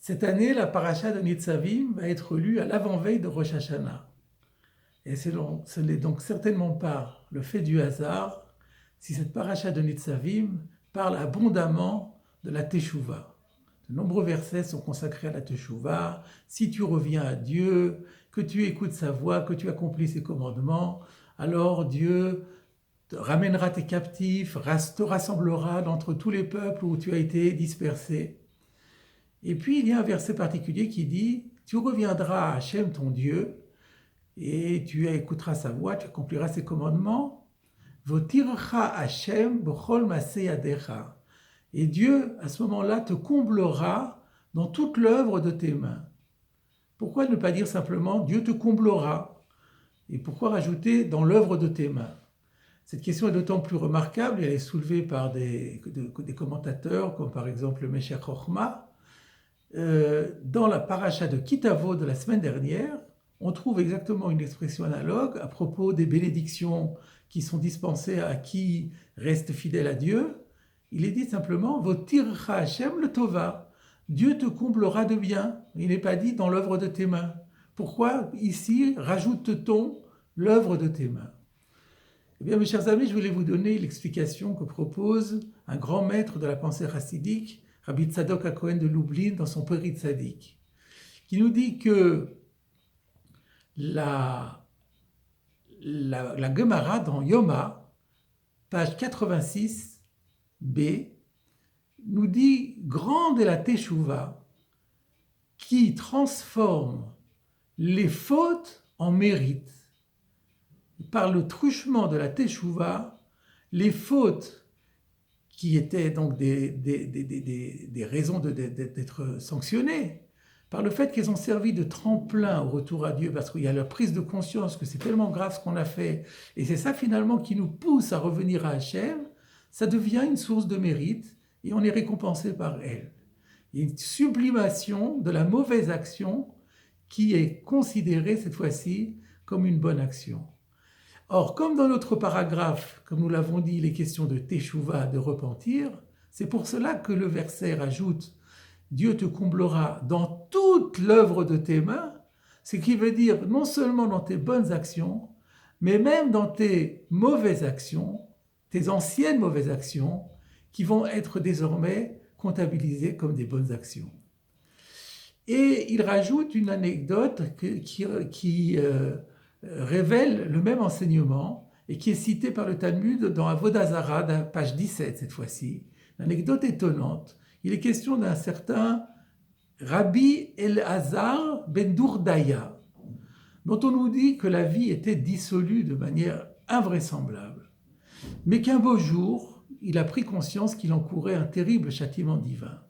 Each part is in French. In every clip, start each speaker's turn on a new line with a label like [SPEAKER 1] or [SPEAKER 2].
[SPEAKER 1] Cette année, la paracha de Nitzavim va être lue à l'avant-veille de Rosh Hashanah. Et ce n'est donc certainement pas le fait du hasard si cette paracha de Nitzavim parle abondamment de la Teshuvah. De nombreux versets sont consacrés à la Teshuvah. Si tu reviens à Dieu, que tu écoutes sa voix, que tu accomplis ses commandements, alors Dieu te ramènera tes captifs, te rassemblera d'entre tous les peuples où tu as été dispersé. Et puis il y a un verset particulier qui dit « Tu reviendras à Hachem ton Dieu, et tu écouteras sa voix, tu accompliras ses commandements. Votircha Hachem b'chol maseh yadecha. » Et Dieu, à ce moment-là, te comblera dans toute l'œuvre de tes mains. Pourquoi ne pas dire simplement « Dieu te comblera » et pourquoi rajouter « dans l'œuvre de tes mains » ? Cette question est d'autant plus remarquable, elle est soulevée par des commentateurs, comme par exemple le Meshach Chochma. Dans la paracha de Kitavo de la semaine dernière, on trouve exactement une expression analogue à propos des bénédictions qui sont dispensées à qui reste fidèle à Dieu. Il est dit simplement « Votircha Hashem le tova ». Dieu te comblera de bien. Il n'est pas dit « dans l'œuvre de tes mains ». Pourquoi ici rajoute-t-on l'œuvre de tes mains ? Eh bien, mes chers amis, je voulais vous donner l'explication que propose un grand maître de la pensée chassidique, Rabbi Tzadok HaKohen de Lublin, dans son Peri Tzadik, qui nous dit que la Gemara dans Yoma, page 86b, nous dit « Grande est la Teshuvah qui transforme les fautes en mérite. » Par le truchement de la Teshuvah, les fautes qui étaient donc des raisons d'être sanctionnées, par le fait qu'elles ont servi de tremplin au retour à Dieu, parce qu'il y a la prise de conscience que c'est tellement grave ce qu'on a fait, et c'est ça finalement qui nous pousse à revenir à Hachem, ça devient une source de mérite, et on est récompensé par elle. Il y a une sublimation de la mauvaise action qui est considérée cette fois-ci comme une bonne action. Or, comme dans notre paragraphe, comme nous l'avons dit, il est question de teshuva, de repentir, c'est pour cela que le verset rajoute « Dieu te comblera dans toute l'œuvre de tes mains », ce qui veut dire non seulement dans tes bonnes actions, mais même dans tes mauvaises actions, tes anciennes mauvaises actions, qui vont être désormais comptabilisées comme des bonnes actions. Et il rajoute une anecdote qui révèle le même enseignement et qui est cité par le Talmud dans Avodah Zarah, page 17 cette fois-ci. Une anecdote étonnante. Il est question d'un certain Rabbi Elazar ben Dourdaya, dont on nous dit que la vie était dissolue de manière invraisemblable, mais qu'un beau jour, il a pris conscience qu'il encourait un terrible châtiment divin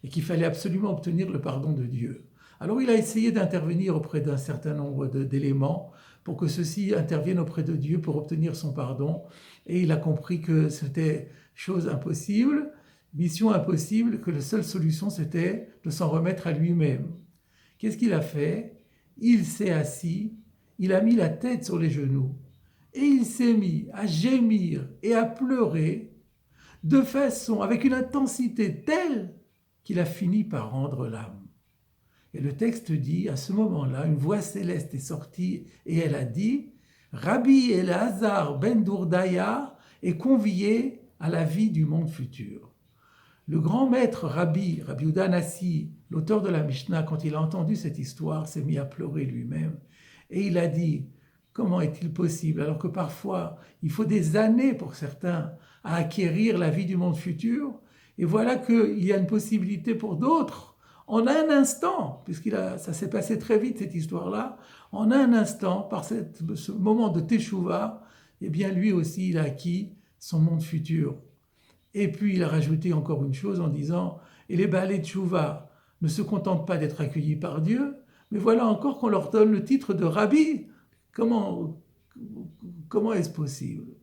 [SPEAKER 1] et qu'il fallait absolument obtenir le pardon de Dieu. Alors il a essayé d'intervenir auprès d'un certain nombre d'éléments pour que ceux-ci interviennent auprès de Dieu pour obtenir son pardon. Et il a compris que c'était chose impossible, mission impossible, que la seule solution c'était de s'en remettre à lui-même. Qu'est-ce qu'il a fait ? Il s'est assis, il a mis la tête sur les genoux et il s'est mis à gémir et à pleurer de façon, avec une intensité telle qu'il a fini par rendre l'âme. Et le texte dit, à ce moment-là, une voix céleste est sortie et elle a dit « Rabbi Elazar ben Dourdaya est convié à la vie du monde futur. » Le grand maître Rabbi Yehuda Hanassi, l'auteur de la Mishnah, quand il a entendu cette histoire, s'est mis à pleurer lui-même. Et il a dit « Comment est-il possible, alors que parfois, il faut des années pour certains à acquérir la vie du monde futur, et voilà qu'il y a une possibilité pour d'autres. En un instant, ça s'est passé très vite cette histoire-là, en un instant, par ce moment de teshuva, eh bien lui aussi il a acquis son monde futur. Et puis il a rajouté encore une chose en disant « Et les balais teshuva ne se contentent pas d'être accueillis par Dieu, mais voilà encore qu'on leur donne le titre de Rabbi. Comment est-ce possible ?»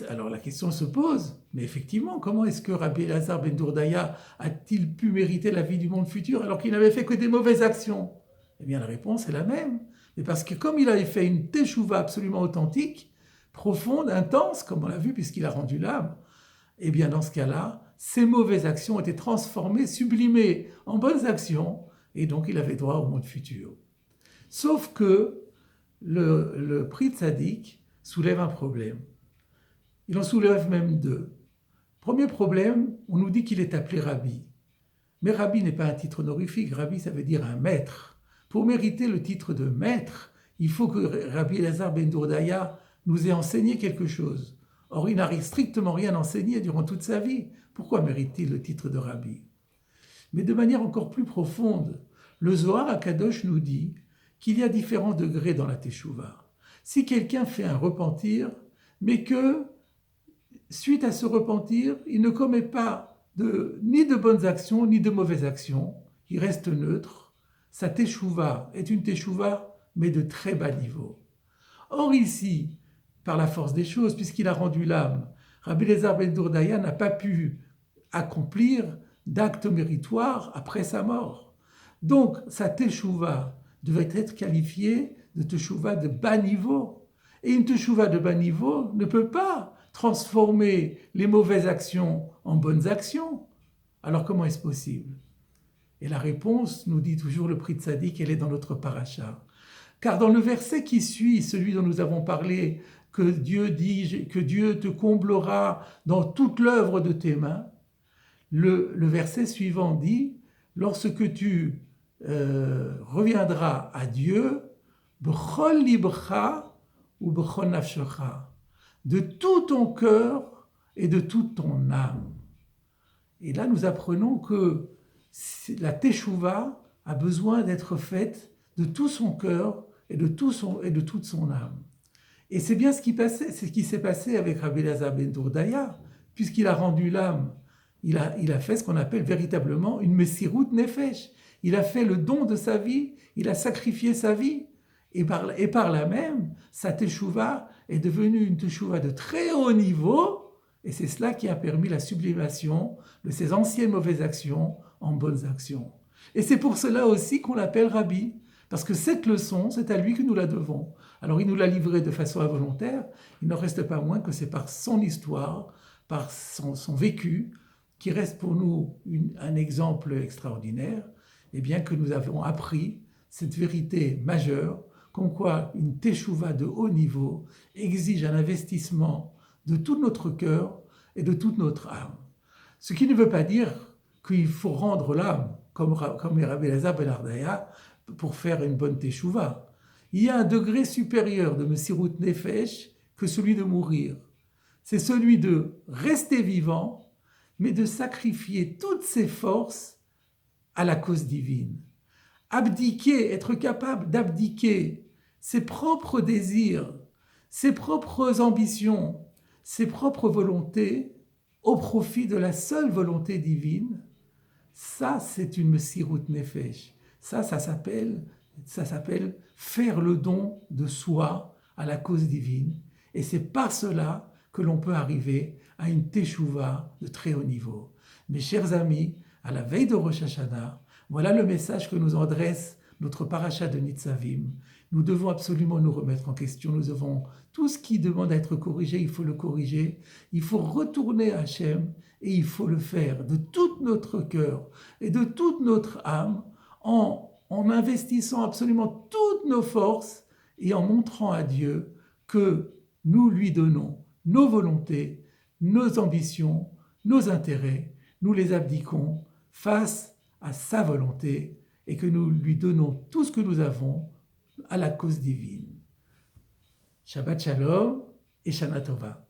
[SPEAKER 1] Alors la question se pose, mais effectivement, comment est-ce que Rabbi Elazar ben Dourdaya a-t-il pu mériter la vie du monde futur alors qu'il n'avait fait que des mauvaises actions ? Eh bien la réponse est la même. Mais parce que comme il avait fait une teshuva absolument authentique, profonde, intense, comme on l'a vu puisqu'il a rendu l'âme, eh bien dans ce cas-là, ses mauvaises actions étaient transformées, sublimées en bonnes actions, et donc il avait droit au monde futur. Sauf que le prix de Tzaddik soulève un problème. Il en soulève même deux. Premier problème, on nous dit qu'il est appelé Rabbi. Mais Rabbi n'est pas un titre honorifique, Rabbi ça veut dire un maître. Pour mériter le titre de maître, il faut que Rabbi Elazar ben Dourdaya nous ait enseigné quelque chose. Or, il n'a strictement rien enseigné durant toute sa vie. Pourquoi mérite-t-il le titre de Rabbi? Mais de manière encore plus profonde, le Zohar HaKadosh nous dit qu'il y a différents degrés dans la Teshuvah. Si quelqu'un fait un repentir, mais que, suite à ce repentir, il ne commet pas ni de bonnes actions, ni de mauvaises actions, il reste neutre, sa Teshuvah est une Teshuvah, mais de très bas niveau. Or ici, par la force des choses, puisqu'il a rendu l'âme, Rabbi Elazar ben Dourdaya n'a pas pu accomplir d'actes méritoires après sa mort. Donc, sa Teshuvah devait être qualifiée de Teshuvah de bas niveau. Et une Teshuvah de bas niveau ne peut pas transformer les mauvaises actions en bonnes actions. Alors comment est-ce possible? Et la réponse, nous dit toujours le prix de Tzaddik, elle est dans notre paracha. Car dans le verset qui suit, celui dont nous avons parlé, que Dieu dit que Dieu te comblera dans toute l'œuvre de tes mains, le verset suivant dit, lorsque tu reviendras à Dieu, b'chol libcha ou b'chol nafshecha, de tout ton cœur et de toute ton âme. Et là, nous apprenons que la Teshuvah a besoin d'être faite de tout son cœur et de toute son âme. Et c'est bien ce qui s'est passé avec Rabbi Elazar ben Dourdaya, puisqu'il a rendu l'âme, il a fait ce qu'on appelle véritablement une Messirut Nefesh. Il a fait le don de sa vie, il a sacrifié sa vie. Et par là même, sa Teshuvah est devenue une Teshuvah de très haut niveau, et c'est cela qui a permis la sublimation de ses anciennes mauvaises actions en bonnes actions. Et c'est pour cela aussi qu'on l'appelle Rabbi, parce que cette leçon, c'est à lui que nous la devons. Alors il nous l'a livrée de façon involontaire, il n'en reste pas moins que c'est par son histoire, par son vécu, qui reste pour nous un exemple extraordinaire, et bien que nous avons appris cette vérité majeure, comme quoi une Teshuvah de haut niveau exige un investissement de tout notre cœur et de toute notre âme. Ce qui ne veut pas dire qu'il faut rendre l'âme, comme Rabbi Elazar ben Dourdaya, pour faire une bonne Teshuvah. Il y a un degré supérieur de Messirut Nefesh que celui de mourir. C'est celui de rester vivant, mais de sacrifier toutes ses forces à la cause divine. Abdiquer, être capable d'abdiquer ses propres désirs, ses propres ambitions, ses propres volontés au profit de la seule volonté divine, ça c'est une Messirut Nefesh. Ça s'appelle faire le don de soi à la cause divine. Et c'est par cela que l'on peut arriver à une Teshuvah de très haut niveau. Mes chers amis, à la veille de Rosh Hashanah, voilà le message que nous adresse notre paracha de Nitzavim. Nous devons absolument nous remettre en question. Nous devons, tout ce qui demande à être corrigé, il faut le corriger. Il faut retourner à Hachem et il faut le faire de tout notre cœur et de toute notre âme en investissant absolument toutes nos forces et en montrant à Dieu que nous lui donnons nos volontés, nos ambitions, nos intérêts, nous les abdiquons face à sa volonté et que nous lui donnons tout ce que nous avons à la cause divine. Shabbat Shalom et Shana Tova.